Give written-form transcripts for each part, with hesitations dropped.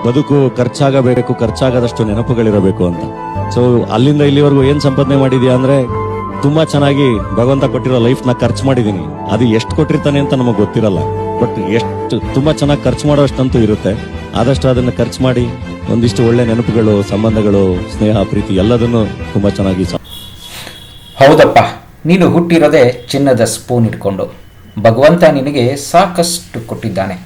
ಬದುಕು ಖರ್ಚಾಗದಷ್ಟು ನೆನಪುಗಳಿರಬೇಕು ಅಂತ. ಸೊ ಅಲ್ಲಿಂದ ಇಲ್ಲಿವರೆಗೂ ಏನ್ ಸಂಪಾದನೆ ಮಾಡಿದ್ಯಾ ಅಂದ್ರೆ ತುಂಬಾ ಚೆನ್ನಾಗಿ ಭಗವಂತ ಕೊಟ್ಟಿರೋ ಲೈಫ್ ನ ಖರ್ಚು ಮಾಡಿದೀನಿ. ಅದು ಎಷ್ಟು ಕೊಟ್ಟಿರ್ತಾನೆ ಅಂತ ನಮಗ್ ಗೊತ್ತಿರಲ್ಲ, ಬಟ್ ಎಷ್ಟು ತುಂಬಾ ಚೆನ್ನಾಗಿ ಖರ್ಚು ಮಾಡೋಷ್ಟಂತೂ ಇರುತ್ತೆ. ಆದಷ್ಟು ಅದನ್ನ ಖರ್ಚು ಮಾಡಿ ಒಂದಿಷ್ಟು ಒಳ್ಳೆ ನೆನಪುಗಳು, ಸಂಬಂಧಗಳು, ಸ್ನೇಹ, ಪ್ರೀತಿ ಎಲ್ಲದನ್ನು ತುಂಬಾ ಚೆನ್ನಾಗಿ. ಹೌದಪ್ಪ, ನೀನು ಹುಟ್ಟಿರೋದೇ ಚಿನ್ನದ ಸ್ಪೂನ್ ಇಟ್ಕೊಂಡು. ಭಗವಂತ ನಿನಗೆ ಸಾಕಷ್ಟು ಕೊಟ್ಟಿದ್ದಾನೆ.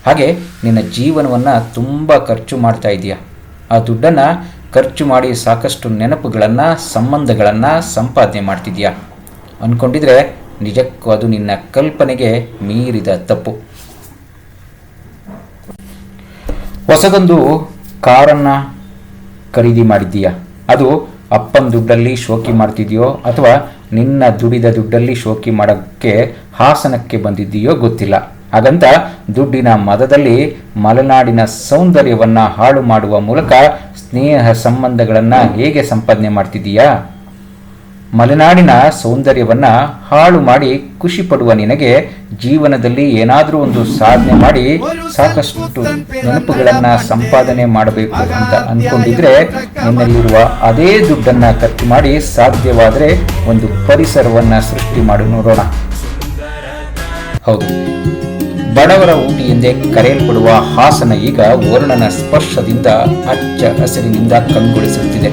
ಹಾಗೆ ನಿನ್ನ ಜೀವನವನ್ನು ತುಂಬ ಖರ್ಚು ಮಾಡ್ತಾ ಇದೆಯಾ. ಆ ದುಡ್ಡನ್ನು ಖರ್ಚು ಮಾಡಿ ಸಾಕಷ್ಟು ನೆನಪುಗಳನ್ನು, ಸಂಬಂಧಗಳನ್ನು ಸಂಪಾದನೆ ಮಾಡ್ತಿದ್ಯಾ. ಅಂದ್ಕೊಂಡಿದ್ರೆ ನಿಜಕ್ಕೂ ಅದು ನಿನ್ನ ಕಲ್ಪನೆಗೆ ಮೀರಿದ ತಪ್ಪು. ಹೊಸದೊಂದು ಕಾರನ್ನು ಖರೀದಿ ಮಾಡಿದ್ದೀಯಾ. ಅದು ಅಪ್ಪನ ದುಡ್ಡಲ್ಲಿ ಶೋಕಿ ಮಾಡ್ತಿದೆಯೋ ಅಥವಾ ನಿನ್ನ ದುಡಿದ ದುಡ್ಡಲ್ಲಿ ಶೋಕಿ ಮಾಡೋಕ್ಕೆ ಹಾಸನಕ್ಕೆ ಬಂದಿದ್ದೀಯೋ ಗೊತ್ತಿಲ್ಲ. ಹಾಗಂತ ದುಡ್ಡಿನ ಮದದಲ್ಲಿ ಮಲೆನಾಡಿನ ಸೌಂದರ್ಯವನ್ನು ಹಾಳು ಮಾಡುವ ಮೂಲಕ ಸ್ನೇಹ ಸಂಬಂಧಗಳನ್ನು ಹೇಗೆ ಸಂಪಾದನೆ ಮಾಡ್ತಿದ್ದೀಯಾ. ಮಲೆನಾಡಿನ ಸೌಂದರ್ಯವನ್ನು ಹಾಳು ಮಾಡಿ ಖುಷಿ ಪಡುವ ನಿನಗೆ ಜೀವನದಲ್ಲಿ ಏನಾದರೂ ಒಂದು ಸಾಧನೆ ಮಾಡಿ ಸಾಕಷ್ಟು ನೆನಪುಗಳನ್ನು ಸಂಪಾದನೆ ಮಾಡಬೇಕು ಅಂತ ಅಂದ್ಕೊಂಡಿದ್ರೆ ನಿನ್ನಲ್ಲಿರುವ ಅದೇ ದುಡ್ಡನ್ನು ಖರ್ಚು ಮಾಡಿ ಸಾಧ್ಯವಾದರೆ ಒಂದು ಪರಿಸರವನ್ನು ಸೃಷ್ಟಿ ಮಾಡಿ ನೋಡೋಣ. ಹೌದು, ಬಡವರ ಊಟಿ ಎಂದೇ ಕರೆಯಲ್ಪಡುವ ಹಾಸನ ಈಗ ವರ್ಣನ ಸ್ಪರ್ಶದಿಂದ ಹಚ್ಚ ಹಸಿರಿನಿಂದ ಕಂಗೊಳಿಸುತ್ತಿದೆ.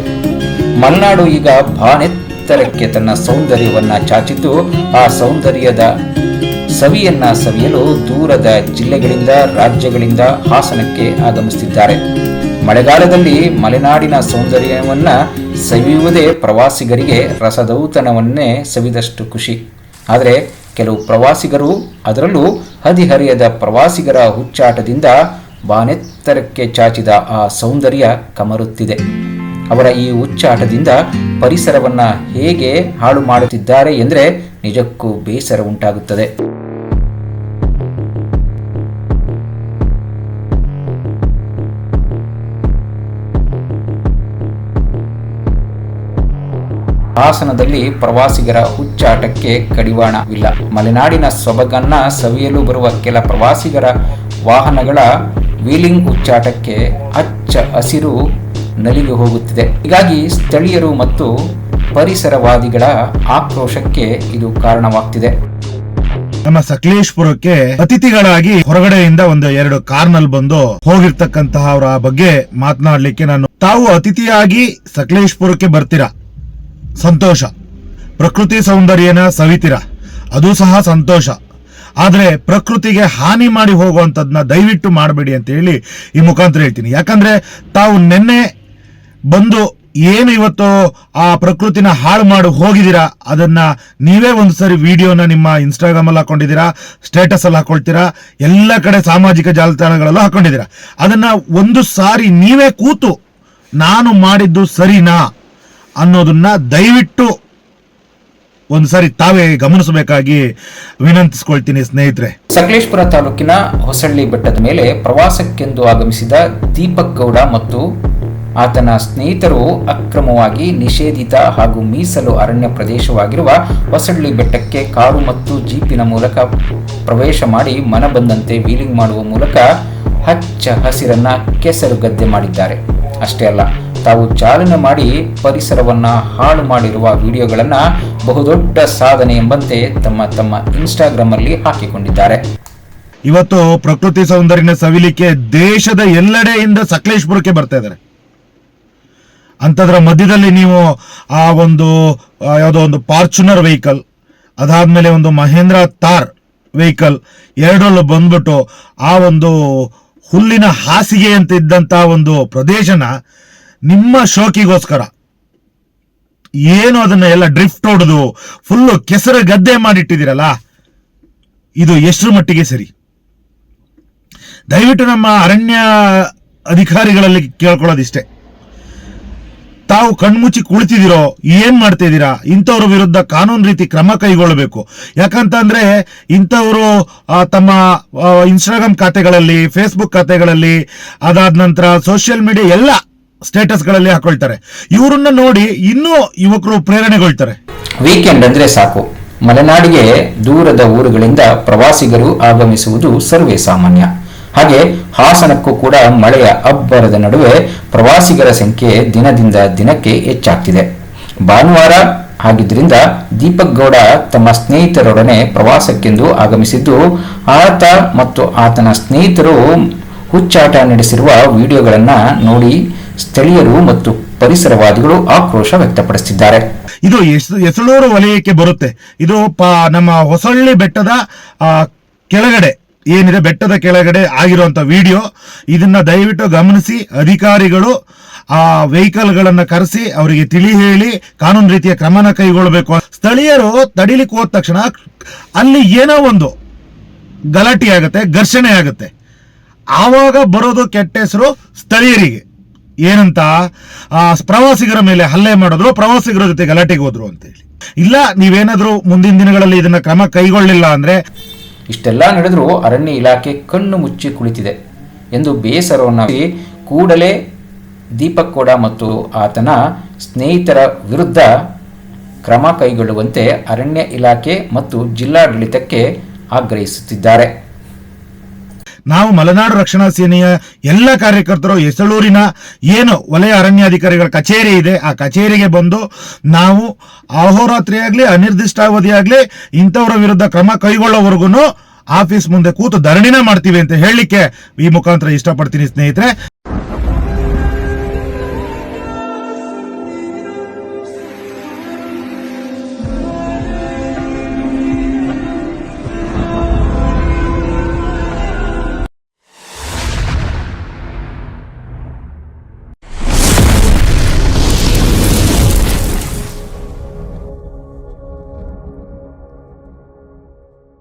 ಮಲೆನಾಡು ಈಗ ಬಾನೆತ್ತರಕ್ಕೆ ತನ್ನ ಸೌಂದರ್ಯವನ್ನ ಚಾಚಿದ್ದು ಆ ಸೌಂದರ್ಯದ ಸವಿಯನ್ನ ಸವಿಯಲು ದೂರದ ಜಿಲ್ಲೆಗಳಿಂದ, ರಾಜ್ಯಗಳಿಂದ ಹಾಸನಕ್ಕೆ ಆಗಮಿಸುತ್ತಿದ್ದಾರೆ. ಮಳೆಗಾಲದಲ್ಲಿ ಮಲೆನಾಡಿನ ಸೌಂದರ್ಯವನ್ನ ಸವಿಯುವುದೇ ಪ್ರವಾಸಿಗರಿಗೆ ರಸದೌತಣವನ್ನೇ ಸವಿದಷ್ಟು ಖುಷಿ. ಆದರೆ ಕೆಲವು ಪ್ರವಾಸಿಗರು, ಅದರಲ್ಲೂ ಹದಿಹರೆಯದ ಪ್ರವಾಸಿಗರ ಹುಚ್ಚಾಟದಿಂದ ಬಾನೆತ್ತರಕ್ಕೆ ಚಾಚಿದ ಆ ಸೌಂದರ್ಯ ಕಮರುತ್ತಿದೆ. ಅವರ ಈ ಹುಚ್ಚಾಟದಿಂದ ಪರಿಸರವನ್ನ ಹೇಗೆ ಹಾಳು ಮಾಡುತ್ತಿದ್ದಾರೆ ಎಂದರೆ ನಿಜಕ್ಕೂ ಬೇಸರ ಉಂಟಾಗುತ್ತದೆ. ಹಾಸನದಲ್ಲಿ ಪ್ರವಾಸಿಗರ ಹುಚ್ಚಾಟಕ್ಕೆ ಕಡಿವಾಣವಿಲ್ಲ. ಮಲೆನಾಡಿನ ಸೊಬಗನ್ನ ಸವಿಯಲು ಬರುವ ಕೆಲ ಪ್ರವಾಸಿಗರ ವಾಹನಗಳ ವೀಲಿಂಗ್ ಹುಚ್ಚಾಟಕ್ಕೆ ಹಚ್ಚ ಹಸಿರು ನಲಿಗೆ ಹೋಗುತ್ತಿದೆ. ಹೀಗಾಗಿ ಸ್ಥಳೀಯರು ಮತ್ತು ಪರಿಸರವಾದಿಗಳ ಆಕ್ರೋಶಕ್ಕೆ ಇದು ಕಾರಣವಾಗ್ತಿದೆ. ನಮ್ಮ ಸಕಲೇಶ್ಪುರಕ್ಕೆ ಅತಿಥಿಗಳಾಗಿ ಹೊರಗಡೆಯಿಂದ ಒಂದು 2 ಕಾರ್ನಲ್ಲಿ ಬಂದು ಹೋಗಿರ್ತಕ್ಕಂತಹ ಅವರ ಬಗ್ಗೆ ಮಾತನಾಡ್ಲಿಕ್ಕೆ ತಾವು ಅತಿಥಿಯಾಗಿ ಸಕಲೇಶ್ಪುರಕ್ಕೆ ಬರ್ತೀರಾ, ಸಂತೋಷ. ಪ್ರಕೃತಿ ಸೌಂದರ್ಯನ ಸವಿತೀರಾ, ಅದು ಸಹ ಸಂತೋಷ. ಆದ್ರೆ ಪ್ರಕೃತಿಗೆ ಹಾನಿ ಮಾಡಿ ಹೋಗುವಂತದ್ನ ದಯವಿಟ್ಟು ಮಾಡಬೇಡಿ ಅಂತ ಹೇಳಿ ಈ ಮುಖಾಂತರ ಹೇಳ್ತೀನಿ. ಯಾಕಂದ್ರೆ ತಾವು ನಿನ್ನೆ ಬಂದು ಏನು ಇವತ್ತು ಆ ಪ್ರಕೃತಿನ ಹಾಳು ಮಾಡಿ ಹೋಗಿದ್ದೀರಾ, ಅದನ್ನ ನೀವೇ ಒಂದು ಸರಿ ವಿಡಿಯೋನ ನಿಮ್ಮ ಇನ್ಸ್ಟಾಗ್ರಾಮ್ ಅಲ್ಲಿ ಹಾಕೊಂಡಿದ್ದೀರಾ, ಸ್ಟೇಟಸ್ ಅಲ್ಲಿ ಹಾಕೊಳ್ತೀರಾ, ಎಲ್ಲ ಕಡೆ ಸಾಮಾಜಿಕ ಜಾಲತಾಣಗಳಲ್ಲೂ ಹಾಕೊಂಡಿದ್ದೀರಾ. ಅದನ್ನ ಒಂದು ಸಾರಿ ನೀವೇ ಕೂತು ನಾನು ಮಾಡಿದ್ದು ಸರಿನಾ ಅನ್ನೋದನ್ನ ದಯವಿಟ್ಟು ಒಂದ್ಸಾರಿ ತಾವೇ ಗಮನಿಸಬೇಕಾಗಿ ವಿನಂತಿಸ್ಕೊಳ್ತೀನಿ ಸ್ನೇಹಿತರೆ. ಸಕಲೇಶ್ಪುರ ತಾಲೂಕಿನ ಹೊಸಳ್ಳಿ ಬೆಟ್ಟದ ಮೇಲೆ ಪ್ರವಾಸಕ್ಕೆಂದು ಆಗಮಿಸಿದ ದೀಪಕ್ ಗೌಡ ಮತ್ತು ಆತನ ಸ್ನೇಹಿತರು ಅಕ್ರಮವಾಗಿ ನಿಷೇಧಿತ ಹಾಗೂ ಮೀಸಲು ಅರಣ್ಯ ಪ್ರದೇಶವಾಗಿರುವ ಹೊಸಳ್ಳಿ ಬೆಟ್ಟಕ್ಕೆ ಕಾರು ಮತ್ತು ಜೀಪಿನ ಮೂಲಕ ಪ್ರವೇಶ ಮಾಡಿ ಮನಬಂದಂತೆ ವೀಲಿಂಗ್ ಮಾಡುವ ಮೂಲಕ ಹಚ್ಚ ಹಸಿರನ್ನ ಕೆಸರು ಗದ್ದೆ ಮಾಡಿದ್ದಾರೆ. ಅಷ್ಟೇ ಅಲ್ಲ, ತಾವು ಚಾಲನೆ ಮಾಡಿ ಪರಿಸರವನ್ನ ಹಾಳು ಮಾಡಿರುವ ವಿಡಿಯೋಗಳನ್ನ ಬಹುದೊಡ್ಡ ಸಾಧನೆ ಎಂಬಂತೆ ತಮ್ಮ ಇನ್ಸ್ಟಾಗ್ರಾಮ್ ಅಲ್ಲಿ ಹಾಕಿಕೊಂಡಿದ್ದಾರೆ. ಇವತ್ತು ಪ್ರಕೃತಿ ಸೌಂದರ್ಯನ ಸವಿಲಿಕ್ಕೆ ದೇಶದ ಎಲ್ಲೆಡೆಯಿಂದ ಸಕಲೇಶ್ಪುರಕ್ಕೆ ಬರ್ತಾ ಇದ್ದಾರೆ. ಅಂತದ್ರ ಮಧ್ಯದಲ್ಲಿ ನೀವು ಆ ಒಂದು ಯಾವುದೋ ಒಂದು ಫಾರ್ಚುನರ್ ವೆಹಿಕಲ್, ಅದಾದ್ಮೇಲೆ ಒಂದು ಮಹೇಂದ್ರ ಥಾರ್ ವೆಹಿಕಲ್, ಎರಡರಲ್ಲೂ ಬಂದ್ಬಿಟ್ಟು ಆ ಒಂದು ಹುಲ್ಲಿನ ಹಾಸಿಗೆ ಅಂತ ಇದ್ದಂತ ಒಂದು ಪ್ರದೇಶನ ನಿಮ್ಮ ಶೋಕಿಗೋಸ್ಕರ ಏನು ಅದನ್ನ ಎಲ್ಲ ಡ್ರಿಫ್ಟ್ ಹೊಡೆದು ಫುಲ್ಲು ಕೆಸರು ಗದ್ದೆ ಮಾಡಿಟ್ಟಿದ್ದೀರಲ್ಲ, ಇದು ಎಷ್ಟರ ಮಟ್ಟಿಗೆ ಸರಿ? ದಯವಿಟ್ಟು ನಮ್ಮ ಅರಣ್ಯ ಅಧಿಕಾರಿಗಳಲ್ಲಿ ಕೇಳ್ಕೊಳ್ಳೋದಿಷ್ಟೇ, ತಾವು ಕಣ್ಮುಚ್ಚಿ ಕುಳಿತಿದ್ದೀರೋ, ಏನ್ ಮಾಡ್ತಾ ಇದ್ದೀರಾ? ಇಂಥವ್ರ ವಿರುದ್ಧ ಕಾನೂನು ರೀತಿ ಕ್ರಮ ಕೈಗೊಳ್ಳಬೇಕು. ಯಾಕಂತಂದ್ರೆ ಇಂಥವರು ತಮ್ಮ ಇನ್ಸ್ಟಾಗ್ರಾಮ್ ಖಾತೆಗಳಲ್ಲಿ, ಫೇಸ್ಬುಕ್ ಖಾತೆಗಳಲ್ಲಿ, ಅದಾದ ನಂತರ ಸೋಷಿಯಲ್ ಮೀಡಿಯಾ ಎಲ್ಲ ಸ್ಟೇಟಸ್ಗಳಲ್ಲಿ ಹಾಕೊಳ್ತಾರೆ. ಇವರನ್ನ ನೋಡಿ ಇನ್ನೂ ಯುವಕರು ಪ್ರೇರಣೆಗೊಳ್ತಾರೆ. ವೀಕೆಂಡ್ ಅಂದ್ರೆ ಸಾಕು, ಮಲೆನಾಡಿಗೆ ದೂರದ ಊರುಗಳಿಂದ ಪ್ರವಾಸಿಗರು ಆಗಮಿಸುವುದು ಸರ್ವೇ ಸಾಮಾನ್ಯ. ಹಾಗೆ ಹಾಸನಕ್ಕೂ ಕೂಡ ಮಳೆಯ ಅಬ್ಬರದ ನಡುವೆ ಪ್ರವಾಸಿಗರ ಸಂಖ್ಯೆ ದಿನದಿಂದ ದಿನಕ್ಕೆ ಹೆಚ್ಚಾಗ್ತಿದೆ. ಭಾನುವಾರ ಆಗಿದ್ದರಿಂದ ದೀಪಕ್ ಗೌಡ ತಮ್ಮ ಸ್ನೇಹಿತರೊಡನೆ ಪ್ರವಾಸಕ್ಕೆಂದು ಆಗಮಿಸಿದ್ದು, ಆತ ಮತ್ತು ಆತನ ಸ್ನೇಹಿತರು ಹುಚ್ಚಾಟ ನಡೆಸಿರುವ ವಿಡಿಯೋಗಳನ್ನ ನೋಡಿ ಸ್ಥಳೀಯರು ಮತ್ತು ಪರಿಸರವಾದಿಗಳು ಆಕ್ರೋಶ ವ್ಯಕ್ತಪಡಿಸುತ್ತಿದ್ದಾರೆ. ಇದು ಎಸಳೂರು ವಲಯಕ್ಕೆ ಬರುತ್ತೆ. ಇದು ನಮ್ಮ ಹೊಸಳ್ಳಿ ಬೆಟ್ಟದ ಕೆಳಗಡೆ ಏನಿದೆ, ಬೆಟ್ಟದ ಕೆಳಗಡೆ ಆಗಿರುವಂತ ವಿಡಿಯೋ. ಇದನ್ನ ದಯವಿಟ್ಟು ಗಮನಿಸಿ, ಅಧಿಕಾರಿಗಳು ಆ ವೆಹಿಕಲ್ ಗಳನ್ನ ಕರೆಸಿ ಅವರಿಗೆ ತಿಳಿ ಹೇಳಿ ಕಾನೂನು ರೀತಿಯ ಕ್ರಮನ ಕೈಗೊಳ್ಳಬೇಕು. ಸ್ಥಳೀಯರು ತಡಿಲಿಕ್ಕೆ ಹೋದ ತಕ್ಷಣ ಅಲ್ಲಿ ಏನೋ ಒಂದು ಗಲಾಟೆ ಆಗುತ್ತೆ, ಘರ್ಷಣೆ ಆಗುತ್ತೆ. ಆವಾಗ ಬರೋದು ಕೆಟ್ಟ ಹೆಸರು ಸ್ಥಳೀಯರಿಗೆ. ಏನಂತ, ಪ್ರವಾಸಿಗರ ಮೇಲೆ ಹಲ್ಲೆ ಮಾಡಿದ್ರು, ಪ್ರವಾಸಿಗರ ಜೊತೆ ಗಲಾಟೆಗೆ ಹೋದ್ರು ಅಂತ ಹೇಳಿ. ಇಲ್ಲ, ನೀವೇನಾದ್ರೂ ಮುಂದಿನ ದಿನಗಳಲ್ಲಿ ಇದನ್ನ ಕ್ರಮ ಕೈಗೊಳ್ಳಿಲ್ಲ ಅಂದ್ರೆ. ಇಷ್ಟೆಲ್ಲ ನಡೆದರೂ ಅರಣ್ಯ ಇಲಾಖೆ ಕಣ್ಣು ಮುಚ್ಚಿ ಕುಳಿತಿದೆ ಎಂದು ಬೇಸರವನ್ನು ಕೂಡಲೇ ದೀಪಕ್ ಗೌಡ ಮತ್ತು ಆತನ ಸ್ನೇಹಿತರ ವಿರುದ್ಧ ಕ್ರಮ ಕೈಗೊಳ್ಳುವಂತೆ ಅರಣ್ಯ ಇಲಾಖೆ ಮತ್ತು ಜಿಲ್ಲಾಡಳಿತಕ್ಕೆ ಆಗ್ರಹಿಸುತ್ತಿದ್ದಾರೆ. ನಾವು ಮಲೆನಾಡು ರಕ್ಷಣಾ ಸೇನೆಯ ಎಲ್ಲ ಕಾರ್ಯಕರ್ತರು ಎಸಳೂರಿನ ಏನು ವಲಯ ಅರಣ್ಯಾಧಿಕಾರಿಗಳ ಕಚೇರಿ ಇದೆ, ಆ ಕಚೇರಿಗೆ ಬಂದು ನಾವು ಅಹೋರಾತ್ರಿ ಆಗ್ಲಿ ಅನಿರ್ದಿಷ್ಟಾವಧಿ ಆಗ್ಲಿ ಇಂಥವರ ವಿರುದ್ಧ ಕ್ರಮ ಕೈಗೊಳ್ಳೋವರೆಗೂ ಆಫೀಸ್ ಮುಂದೆ ಕೂತು ಧರಣಿನ ಮಾಡ್ತೀವಿ ಅಂತ ಹೇಳಲಿಕ್ಕೆ ಈ ಮುಖಾಂತರ ಇಷ್ಟಪಡ್ತೀನಿ ಸ್ನೇಹಿತರೆ.